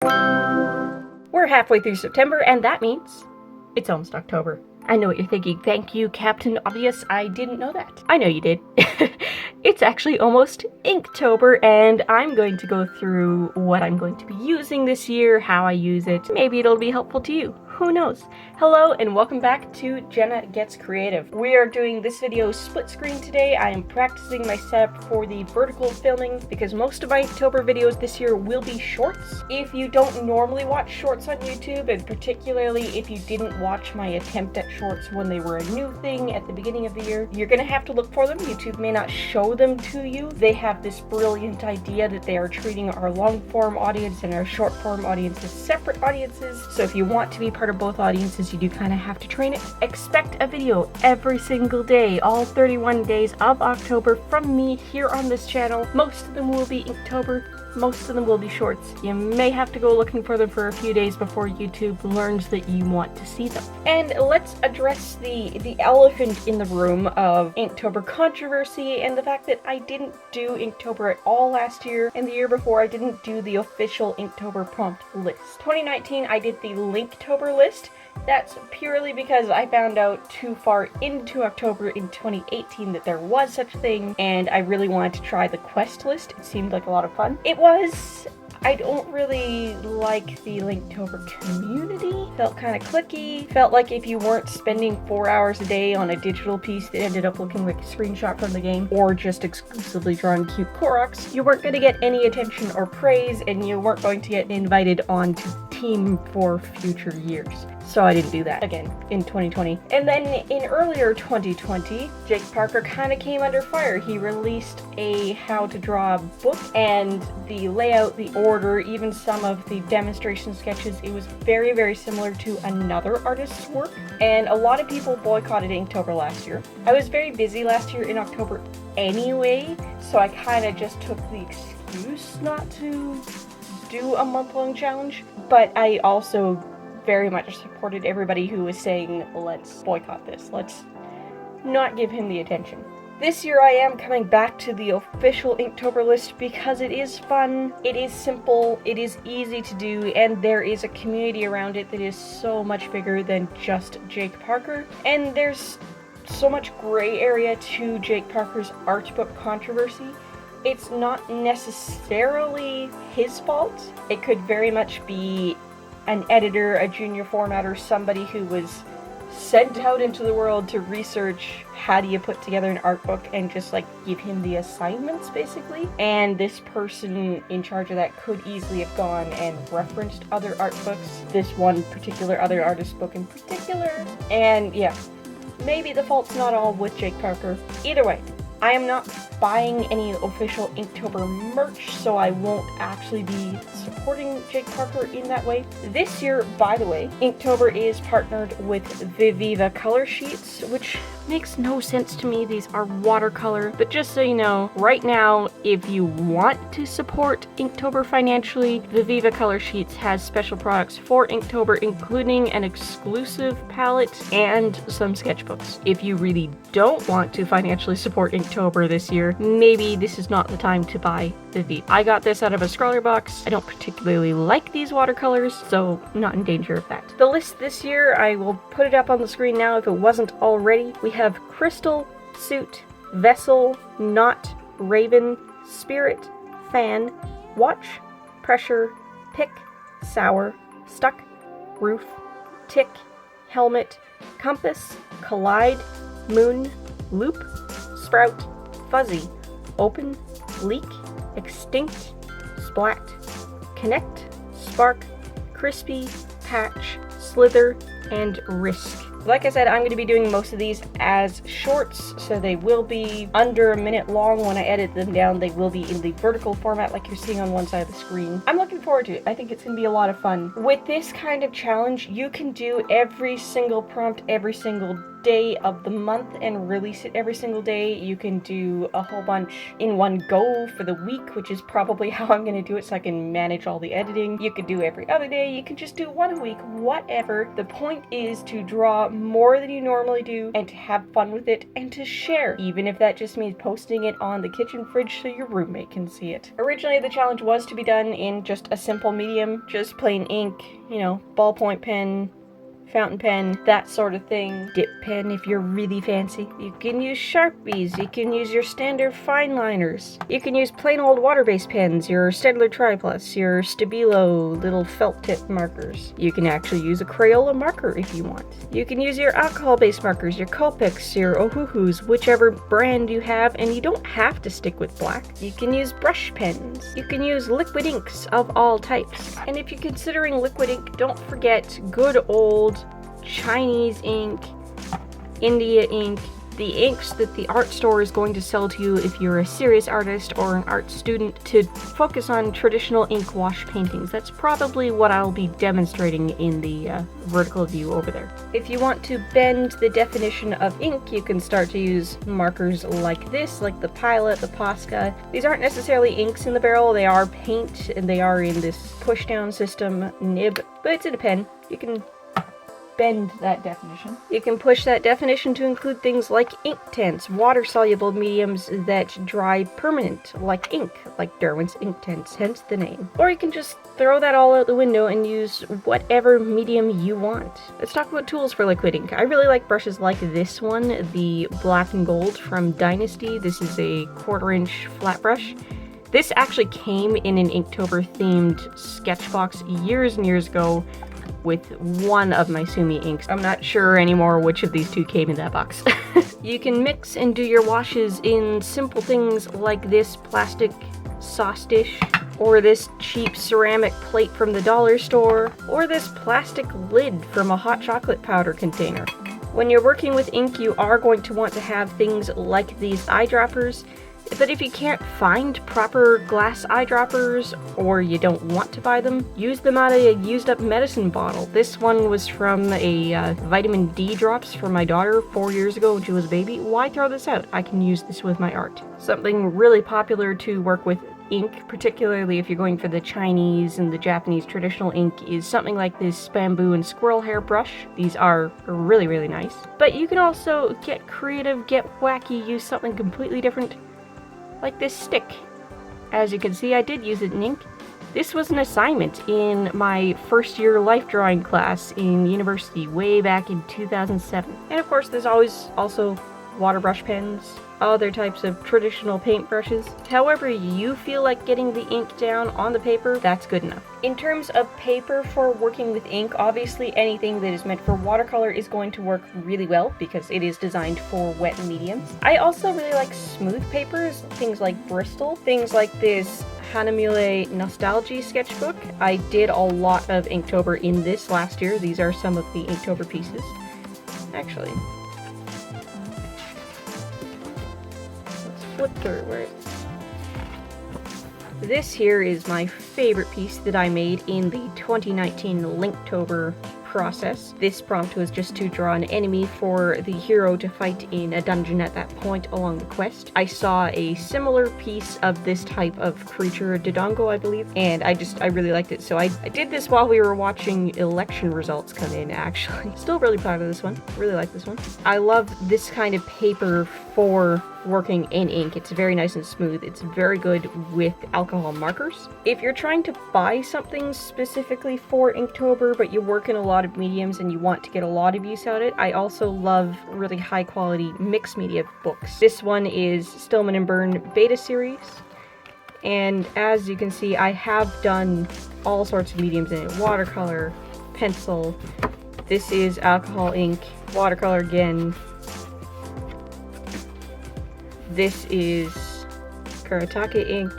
We're halfway through September, and that means it's almost October. I know what you're thinking. Thank you, Captain Obvious. I didn't know that. I know you did. It's actually almost Inktober, and I'm going to go through what I'm going to be using this year, how I use it. Maybe it'll be helpful to you. Who knows? Hello and welcome back to Jenna Gets Creative. We are doing this video split screen today. I am practicing my setup for the vertical filming because most of my Inktober videos this year will be shorts. If you don't normally watch shorts on YouTube, and particularly if you didn't watch my attempt at shorts when they were a new thing at the beginning of the year, you're gonna have to look for them. YouTube may not show them to you. They have this brilliant idea that they are treating our long form audience and our short form audience as separate audiences. So if you want to be part of both audiences, you do kind of have to train it. Expect a video every single day, all 31 days of October from me here on this channel. Most of them will be Inktober. Most of them will be shorts. You may have to go looking for them for a few days before YouTube learns that you want to see them. And let's address the elephant in the room of Inktober controversy and the fact that I didn't do Inktober at all last year, and the year before I didn't do the official Inktober prompt list. 2019 I did the Linktober list. That's purely because I found out too far into October in 2018 that there was such a thing, and I really wanted to try the quest list. It seemed like a lot of fun. It was. I don't really like the Linktober community. Felt kind of clicky. Felt like if you weren't spending 4 hours a day on a digital piece that ended up looking like a screenshot from the game, or just exclusively drawing cute Koroks, you weren't going to get any attention or praise, and you weren't going to get invited onto team for future years. So I didn't do that again in 2020. And then in earlier 2020, Jake Parker kind of came under fire. He released a how to draw book, and the layout, the order, even some of the demonstration sketches, it was very, very similar to another artist's work. And a lot of people boycotted Inktober last year. I was very busy last year in October anyway, so I kind of just took the excuse not to do a month-long challenge. But I also very much supported everybody who was saying, let's boycott this, let's not give him the attention. This year I am coming back to the official Inktober list because it is fun, it is simple, it is easy to do, and there is a community around it that is so much bigger than just Jake Parker. And there's so much gray area to Jake Parker's art book controversy. It's not necessarily his fault. It could very much be an editor, a junior formatter, somebody who was sent out into the world to research how do you put together an art book and just like give him the assignments basically. And this person in charge of that could easily have gone and referenced other art books, this one particular other artist book in particular. And yeah, maybe the fault's not all with Jake Parker. Either way, I am not buying any official Inktober merch, so I won't actually be supporting Jake Parker in that way. This year, by the way, Inktober is partnered with Viviva color sheets, which makes no sense to me. These are watercolor, but just so you know, right now, if you want to support Inktober financially, Viviva color sheets has special products for Inktober, including an exclusive palette and some sketchbooks. If you really don't want to financially support Inktober this year, maybe this is not the time to buy Viviva. I got this out of a scrawler box. I don't particularly like these watercolors, so I'm not in danger of that. The list this year, I will put it up on the screen now if it wasn't already. We have Crystal, Suit, Vessel, Knot, Raven, Spirit, Fan, Watch, Pressure, Pick, Sour, Stuck, Roof, Tick, Helmet, Compass, Collide, Moon, Loop, Sprout, Fuzzy, Open, Leak, Extinct, Splat, Connect, Spark, Crispy, Patch, Slither, and Risk. Like I said, I'm going to be doing most of these as shorts, so they will be under a minute long. When I edit them down, they will be in the vertical format like you're seeing on one side of the screen. I'm looking forward to it. I think it's going to be a lot of fun. With this kind of challenge, you can do every single prompt every single day of the month and release it every single day. You can do a whole bunch in one go for the week, which is probably how I'm going to do it so I can manage all the editing. You could do every other day. You can just do one a week, whatever. The point is to draw more than you normally do and to have fun with it and to share, even if that just means posting it on the kitchen fridge so your roommate can see it. Originally, the challenge was to be done in just a simple medium, just plain ink, you know, ballpoint pen, fountain pen, that sort of thing. Dip pen if you're really fancy. You can use Sharpies, you can use your standard fine liners. You can use plain old water-based pens, your Staedtler Triplus, your Stabilo little felt tip markers. You can actually use a Crayola marker if you want. You can use your alcohol-based markers, your Copics, your Ohuhus, whichever brand you have, and you don't have to stick with black. You can use brush pens. You can use liquid inks of all types. And if you're considering liquid ink, don't forget good old Chinese ink, India ink, the inks that the art store is going to sell to you if you're a serious artist or an art student, to focus on traditional ink wash paintings. That's probably what I'll be demonstrating in the vertical view over there. If you want to bend the definition of ink, you can start to use markers like this, like the Pilot, the Posca. These aren't necessarily inks in the barrel, they are paint, and they are in this push-down system nib, but it's in a pen. You can bend that definition. You can push that definition to include things like ink tints, water-soluble mediums that dry permanent, like ink, like Derwent's ink tints, hence the name. Or you can just throw that all out the window and use whatever medium you want. Let's talk about tools for liquid ink. I really like brushes like this one, the Black and Gold from Dynasty. This is a 1/4-inch flat brush. This actually came in an Inktober themed sketch box years and years ago with one of my Sumi inks. I'm not sure anymore which of these two came in that box. You can mix and do your washes in simple things like this plastic sauce dish, or this cheap ceramic plate from the dollar store, or this plastic lid from a hot chocolate powder container. When you're working with ink, you are going to want to have things like these eyedroppers. But if you can't find proper glass eyedroppers, or you don't want to buy them, use them out of a used up medicine bottle. This one was from a vitamin D drops for my daughter 4 years ago when she was a baby. Why throw this out? I can use this with my art. Something really popular to work with ink, particularly if you're going for the Chinese and the Japanese traditional ink, is something like this bamboo and squirrel hair brush. These are really, really nice. But you can also get creative, get wacky, use something completely different, like this stick. As you can see, I did use it in ink. This was an assignment in my first year life drawing class in university way back in 2007. And of course, there's always also water brush pens, other types of traditional paint brushes. However you feel like getting the ink down on the paper, that's good enough. In terms of paper for working with ink, obviously anything that is meant for watercolor is going to work really well because it is designed for wet mediums. I also really like smooth papers, things like Bristol, things like this Hanamule Nostalgia sketchbook. I did a lot of Inktober in this last year. These are some of the Inktober pieces. Actually, flip through where this here is my favorite piece that I made in the 2019 Linktober process. This prompt was just to draw an enemy for the hero to fight in a dungeon at that point along the quest. I saw a similar piece of this type of creature, Dodongo I believe, and I really liked it, so I did this while we were watching election results come in actually. Still really proud of this one. Really like this one. I love this kind of paper for working in ink. It's very nice and smooth. It's very good with alcohol markers. If you're trying to buy something specifically for Inktober, but you work in a lot of mediums and you want to get a lot of use out of it, I also love really high quality mixed media books. This one is Stillman & Byrne Beta Series, and as you can see, I have done all sorts of mediums in it. Watercolor, pencil, this is alcohol ink, watercolor again, this is Karatake ink.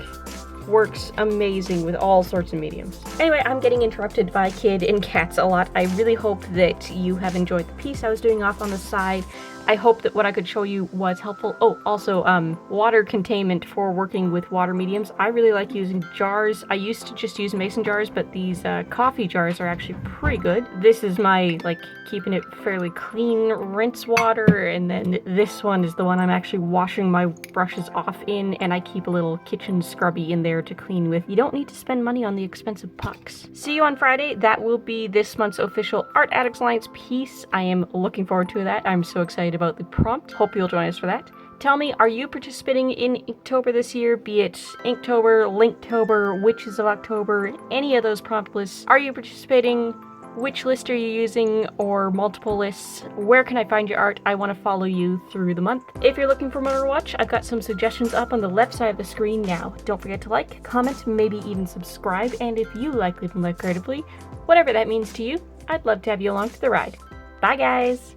Works amazing with all sorts of mediums. Anyway, I'm getting interrupted by kid and cats a lot. I really hope that you have enjoyed the piece I was doing off on the side. I hope that what I could show you was helpful. Oh, also, water containment for working with water mediums. I really like using jars. I used to just use mason jars, but these coffee jars are actually pretty good. This is my, like, keeping it fairly clean rinse water, and then this one is the one I'm actually washing my brushes off in, and I keep a little kitchen scrubby in there to clean with. You don't need to spend money on the expensive pucks. See you on Friday. That will be this month's official Art Addicts Alliance piece. I am looking forward to that. I'm so excited about the prompt. Hope you'll join us for that. Tell me, are you participating in Inktober this year? Be it Inktober, Linktober, Witches of October, any of those prompt lists. Are you participating? Which list are you using, or multiple lists? Where can I find your art? I want to follow you through the month. If you're looking for more to watch, I've got some suggestions up on the left side of the screen now. Don't forget to like, comment, maybe even subscribe, and if you like living life creatively, whatever that means to you, I'd love to have you along for the ride. Bye guys!